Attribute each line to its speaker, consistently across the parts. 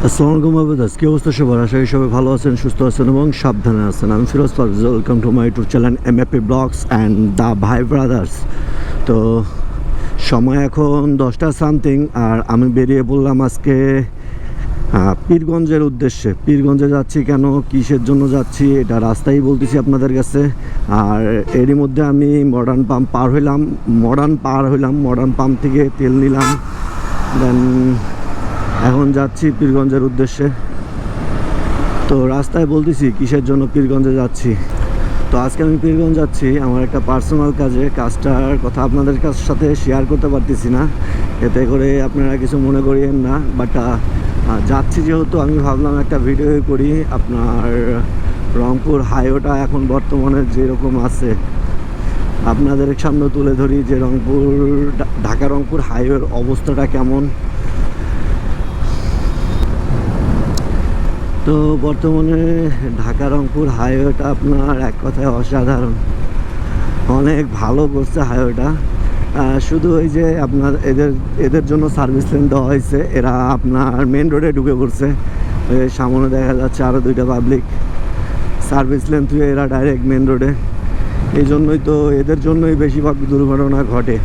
Speaker 1: আসসালামু আলাইকুম আবেদাস, কি অবস্থা সবার? আশা করি সবাই ভালো আছেন, সুস্থ আছেন এবং সাবধানে আছেন। আমি Firoz Parvez, welcome to my YouTube channel MAP blogs and the Bhai brothers. তো সময় এখন 10টা সামথিং, আর আমি বেরিয়ে পড়লাম আজকে পীরগঞ্জের উদ্দেশ্যে। পীরগঞ্জে যাচ্ছি কেন, কিসের জন্য যাচ্ছি, এটা রাস্তাই বলতেছি আপনাদের কাছে। আর এরই মধ্যে আমি মডার্ন পাম্প পার হইলাম। মডার্ন পাম্প থেকে তেল নিলাম, দেন এখন যাচ্ছি পীরগঞ্জের উদ্দেশ্যে। তো রাস্তায় বলতেছি কিসের জন্য পীরগঞ্জে যাচ্ছি। তো আজকে আমি পীরগঞ্জ যাচ্ছি আমার একটা পার্সোনাল কাজে। কাজটার কথা আপনাদের সাথে শেয়ার করতে পারতেছি না, এতে করে আপনারা কিছু মনে করিয়েন না। বাট যাচ্ছি যেহেতু, আমি ভাবলাম একটা ভিডিও করি। আপনার রংপুর হাইওয়েটা এখন বর্তমানে যেরকম আছে আপনাদের সামনে তুলে ধরি, যে ঢাকা রংপুর হাইওয়ের অবস্থাটা কেমন। তো বর্তমানে ঢাকা রংপুর হাইওয়েটা আপনার এক কথায় অসাধারণ, অনেক ভালো করছে হাইওয়েটা। শুধু ওই যে আপনার এদের জন্য সার্ভিস লেন দেওয়া হয়েছে, এরা আপনার মেন রোডে ঢুকে পড়ছে। সামনে দেখা যাচ্ছে আরও দুইটা পাবলিক সার্ভিস লেন থেকে এরা ডাইরেক্ট মেন রোডে। এই জন্যই তো, এদের জন্যই বেশিরভাগ দুর্ঘটনা ঘটে।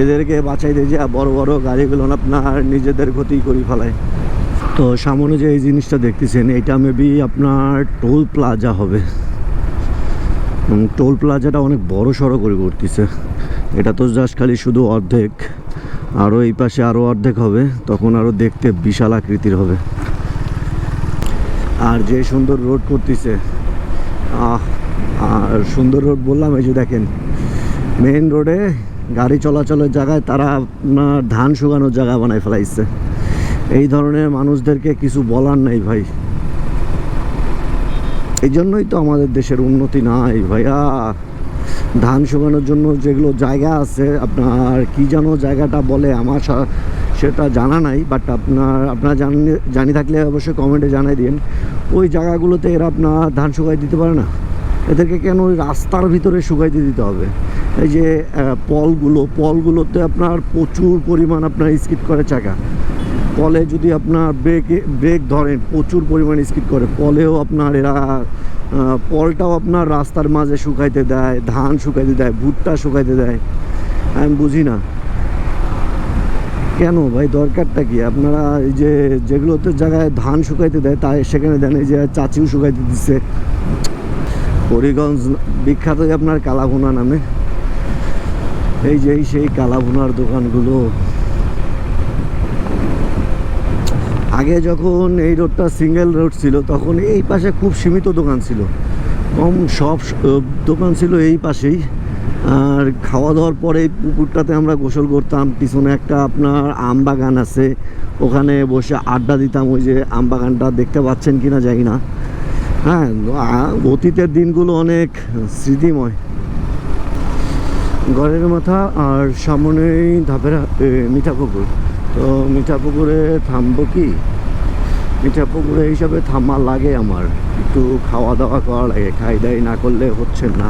Speaker 1: এদেরকে বাঁচাইতে যে বড় বড় গাড়িগুলো আপনার নিজেদের ক্ষতি করে ফেলায়। তো সামনে যে এই জিনিসটা দেখতেছেন, এটা মেবি আপনার টোল প্লাজা হবে। টোল প্লাজাটা অনেক বড় সড়ো করে করতেছে। এটা তো জাস্ট খালি শুধু অর্ধেক, আরও এই পাশে আরও অর্ধেক হবে, তখন আরও দেখতে বিশাল আকৃতির হবে। আর যে সুন্দর রোড করতেছে, আর সুন্দর রোড বললাম, এই যে দেখেন মেইন রোডে গাড়ি চলাচলের জায়গায় তারা আপনার ধান শুকানোর জায়গা বানায় ফেলাইছে। এই ধরনের মানুষদেরকে কিছু বলার নাই ভাই। এই জন্যই তো আমাদের দেশের উন্নতি নাই ভাইয়া। ধান শুকানোর জন্য যেগুলো জায়গা আছে, আপনার কি যেন জায়গাটা বলে, আমার সেটা জানা নাই। বাট আপনারা জানি থাকলে অবশ্যই কমেন্টে জানাই দিন। ওই জায়গাগুলোতে এরা আপনার ধান শুকাই দিতে পারে না। এদেরকে কেন ওই রাস্তার ভিতরে শুকাইতে দিতে হবে? এই যে পলগুলোতে আপনার প্রচুর পরিমাণ আপনার স্কিড করে চাকা। পলে যদি আপনার ব্রেক ধরেন, প্রচুর পরিমাণে স্কিড করে। পলেও আপনার এরা পলটাও আপনার রাস্তার মাঝে শুকাইতে দেয়, ধান শুকাইতে দেয়, ভুট্টা শুকাইতে দেয়। আমি বুঝি না কেন ভাই, দরকারটা কি? আপনারা এই যে যেগুলোতে জায়গায় ধান শুকাইতে দেয় তাই সেখানে দেন। এই যে চাচিও শুকাইতে দিচ্ছে। হরিগঞ্জ বিখ্যাত আপনার কালাভুনা নামে, এই যে সেই কালাভুনার দোকানগুলো। আগে যখন এই রোডটা সিঙ্গেল রোড ছিল, তখন এই পাশে খুব সীমিত দোকান ছিল, সব দোকান ছিল এই পাশেই। আর খাওয়া দাওয়ার পরে এই পুকুরটাতে আমরা গোসল করতাম। পিছনে একটা আপনার আম বাগান আছে, ওখানে বসে আড্ডা দিতাম। ওই যে আম বাগানটা দেখতে পাচ্ছেন কিনা জানি না। হ্যাঁ, অতীতের দিনগুলো অনেক স্মৃতিময়। ঘরের মাথা আর সামনেই মিঠাপুকুর। তো মিঠাপুকুরে থামবো কি? মিঠাপুকুরে হিসাবে থামা লাগে আমার, একটু খাওয়া দাওয়া করা লাগে। খাই দাই না করলে হচ্ছে না।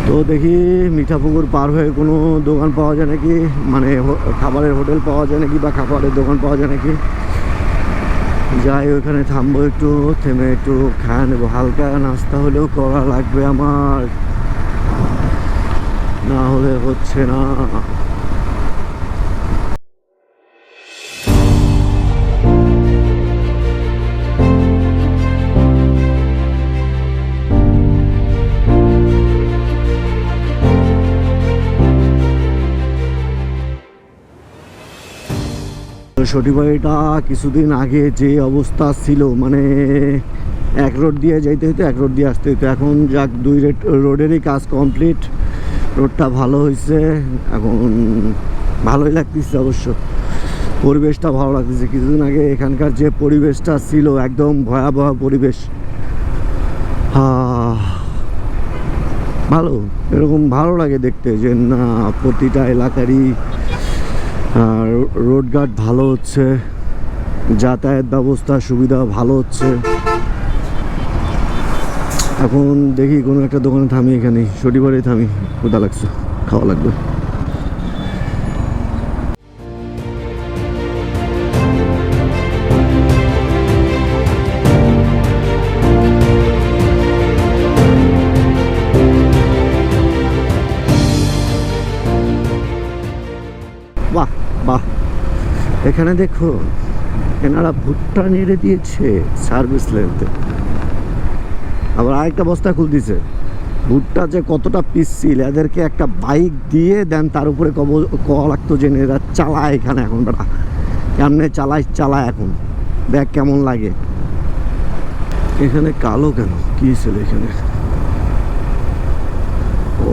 Speaker 1: তো দেখি মিঠাপুকুর পার হয়ে কোনো দোকান পাওয়া যায় নাকি, মানে খাবারের হোটেল পাওয়া যায় নাকি, বা খাবারের দোকান পাওয়া যায় নাকি। যাই, ওইখানে থামবো, একটু থেমে একটু খাওয়া নেবো। হালকা নাস্তা হলেও করা লাগবে আমার, না হলে হচ্ছে না। সঠিকবাড়িটা কিছুদিন আগে যে অবস্থা ছিল, মানে এক রোড দিয়ে যাইতে হতো, এক রোড দিয়ে আসতে হতো। এখন যাক, দুই রোডেরই কাজ কমপ্লিট, রোডটা ভালো হয়েছে। এখন ভালোই লাগতেছে, অবশ্য পরিবেশটা ভালো লাগতেছে। কিছুদিন আগে এখানকার যে পরিবেশটা ছিল, একদম ভয়াবহ পরিবেশ। ভালো, এরকম ভালো লাগে দেখতে, যে না প্রতিটা এলাকারই রোডঘাট ভালো হচ্ছে, যাতায়াত ব্যবস্থা সুবিধা ভালো হচ্ছে। এখন দেখি কোনো একটা দোকানে থামি, এখানে শনিবারে থামি, ক্ষুধা লাগছে, খাওয়া লাগবে। এখানে দেখো এনারা ভুট্টা নেড়ে দিয়েছে সার্ভিস লেনতে, আবার আরেকটা বস্তা খুল দিছে। ভুট্টা যে কতটা পিসছিল, এদেরকে একটা বাইক দিয়ে দেন তার উপরে কওয়া লাগতো যে এরা চালায় এখানে। এখন বেটা কেমনে চালায় এখন দেখ কেমন লাগে। এখানে কালো কেন, কি ছিল এখানে? ও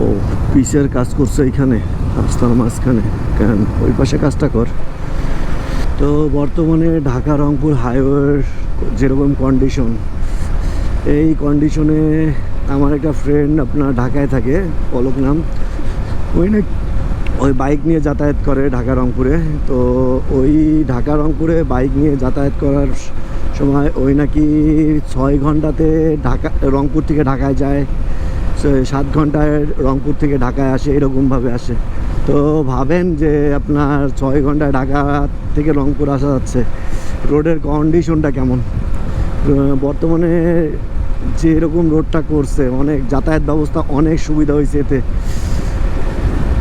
Speaker 1: পিসের কাজ করছে এখানে রাস্তার মাঝখানে। কেন ওই পাশে কাজটা কর। তো বর্তমানে ঢাকা রংপুর হাইওয়ের যেরকম কন্ডিশন, এই কন্ডিশনে আমার একটা ফ্রেন্ড আপনার ঢাকায় থাকে, পলক নাম, ওই বাইক নিয়ে যাতায়াত করে ঢাকা রংপুরে। তো ওই ঢাকা রংপুরে বাইক নিয়ে যাতায়াত করার সময় ওই নাকি 6 ঘন্টাতে রংপুর থেকে ঢাকায় যায়, 7 ঘন্টায় রংপুর থেকে ঢাকায় আসে, এরকমভাবে আসে। তো ভাবেন যে আপনার 6 ঘন্টায় ঢাকা থেকে রংপুর আসা যাচ্ছে, রোডের কন্ডিশনটা কেমন। বর্তমানে যে এরকম রোডটা করছে, অনেক যাতায়াত ব্যবস্থা অনেক সুবিধা হয়েছে এতে।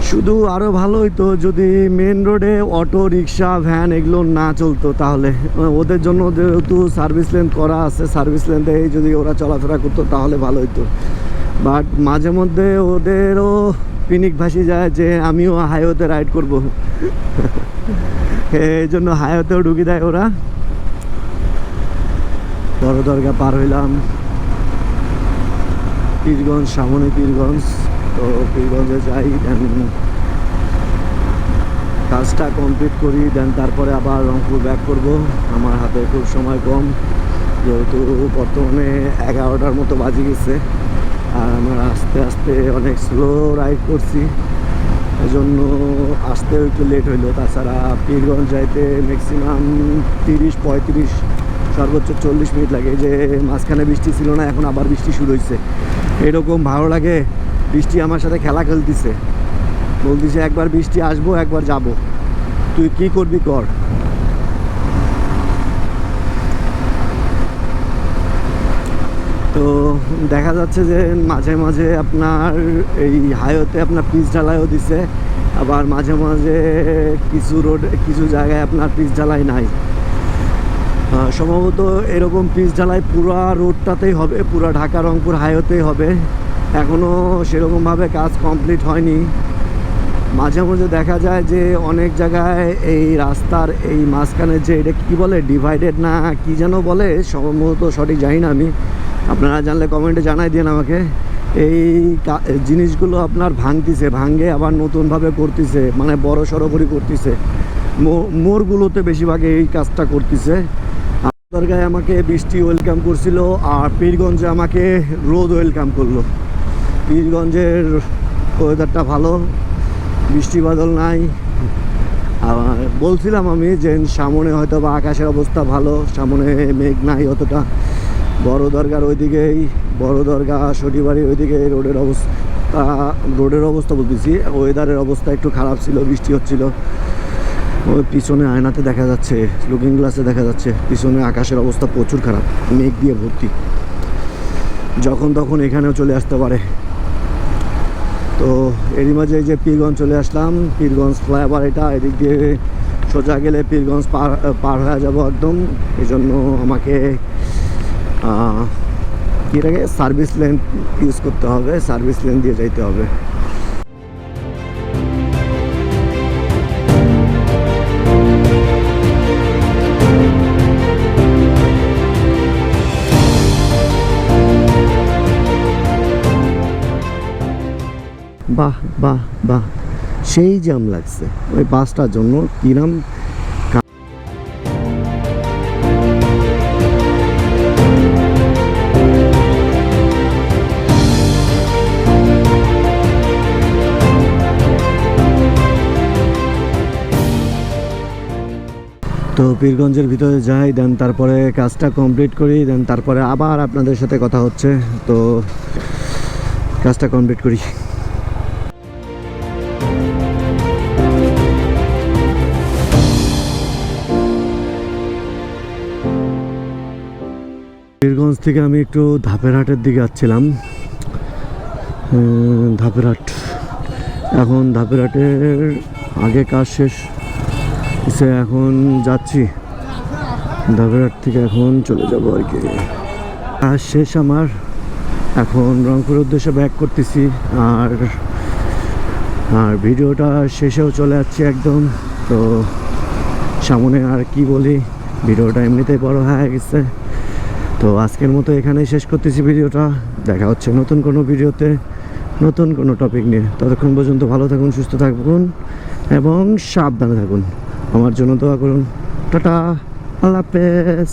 Speaker 1: শুধু আরও ভালো হইতো যদি মেন রোডে অটো রিক্সা ভ্যান এগুলো না চলতো, তাহলে ওদের জন্য যেহেতু সার্ভিস লেন করা আছে, সার্ভিস লেনতে যদি ওরা চলাফেরা করতো তাহলে ভালো হইতো। বাট মাঝে মধ্যে ওদেরও পিনিক ভাসি যায় যে আমিও হাইওয়েতে রাইড করবো, এই জন্য হাইওয়েতেও ঢুকি দেয় ওরা। বড় দরগা পার হইলাম, পীরগঞ্জ, সামনে পীরগঞ্জ। তো পীরগঞ্জে যাই, দেন কাজটা কমপ্লিট করি, দেন তারপরে আবার রংপুর ব্যাক করব। আমার হাতে খুব সময় কম, যেহেতু বর্তমানে 11টার মতো বাজে গেছে, আর আমরা আস্তে আস্তে অনেক স্লো রাইড করছি, এজন্য আসতেও একটু লেট হইলো। তাছাড়া পীরগঞ্জ যাইতে ম্যাক্সিমাম 30-35 সর্বোচ্চ 40 মিনিট লাগে। যে মাঝখানে বৃষ্টি ছিল না, এখন আবার বৃষ্টি শুরু হয়েছে। এরকম ভালো লাগে, বৃষ্টি আমার সাথে খেলা খেলতেছে, বলতেছে একবার বৃষ্টি আসবো একবার যাব, তুই কি করবি কর। তো দেখা যাচ্ছে যে মাঝে মাঝে আপনার এই হাইওয়েতে আপনার পিচ ঢালাইও দিছে, আবার মাঝে মাঝে কিছু জায়গায় আপনার পিচ ঢালাই নাই। সম্ভবত এরকম পিচ ঢালাই পুরা রোডটাতেই হবে, পুরা ঢাকা রংপুর হাইওয়েতেই হবে। এখনও সেরকমভাবে কাজ কমপ্লিট হয়নি। মাঝে মাঝে দেখা যায় যে অনেক জায়গায় এই রাস্তার এই মাঝখানে যে এটা কী বলে, ডিভাইডেড না কি যেন বলে, সম্ভবত সঠিক জানি না আমি, আপনারা জানলে কমেন্টে জানাই দিন আমাকে। এই জিনিসগুলো আপনার ভাঙে আবার নতুনভাবে করতেছে, মানে বড় সড়ো করে করতেছে। মোড়গুলোতে বেশিরভাগ এই কাজটা করতেছে। দরগায় আমাকে বৃষ্টি ওয়েলকাম করছিল, আর পীরগঞ্জে আমাকে রোদ ওয়েলকাম করলো। পীরগঞ্জের ওয়েদারটা ভালো, বৃষ্টি বাদল নাই। আর বলছিলাম আমি যে সামনে হয়তো বা আকাশের অবস্থা ভালো, সামনে মেঘ নাই অতটা। বড় দরগার ওইদিকেই, বড় দরগা শটিবাড়ি ওইদিকে রোডের অবস্থা বলতেছি, ওয়েদারের অবস্থা একটু খারাপ ছিল, বৃষ্টি হচ্ছিল। ওই পিছনে আয়নাতে দেখা যাচ্ছে, লুকিং গ্লাসে দেখা যাচ্ছে পিছনে আকাশের অবস্থা প্রচুর খারাপ, মেঘ দিয়ে ভর্তি, যখন তখন এখানেও চলে আসতে পারে। তো এরই মাঝে যে পীরগঞ্জ চলে আসলাম, পীরগঞ্জ ফ্লাইওভার এটা, এদিক দিয়ে সোজা গেলে পীরগঞ্জ পার হয়ে যাব একদম। এই জন্য আমাকে এটাকে সার্ভিস লেন ইউজ করতে হবে, সার্ভিস লেন দিয়ে যাইতে হবে। বাহ বাহ বাহ, সেই জ্যাম লাগছে ওই বাসটার জন্য। কিরাম তো পীরগঞ্জের ভিতরে যাই, দেন তারপরে কাজটা কমপ্লিট করি, দেন তারপরে আবার আপনাদের সাথে কথা হচ্ছে। তো কাজটা কমপ্লিট করি। পীরগঞ্জ থেকে আমি একটু ধাপেরহাটের দিকে যাচ্ছিলাম। ধাপেরহাট, এখন ধাপেরহাটের আগে কাজ শেষ, সে এখন যাচ্ছি ধাগড়াট থেকে, এখন চলে যাব আর কি। কাজ শেষ আমার, এখন রংপুরের উদ্দেশ্যে ব্যাক করতেছি। আর ভিডিওটা শেষেও চলে যাচ্ছে একদম। তো সামনে আর কি বলি, ভিডিওটা এমনিতেই বড় হয়ে গেছে। তো আজকের মতো এখানেই শেষ করতেছি ভিডিওটা। দেখা হচ্ছে নতুন কোনো ভিডিওতে, নতুন কোনো টপিক নিয়ে। ততক্ষণ পর্যন্ত ভালো থাকুন, সুস্থ থাকুন এবং সাবধানে থাকুন। আমার জন্য দোয়া করুন। টাটা, আল্লাহ হাফেজ।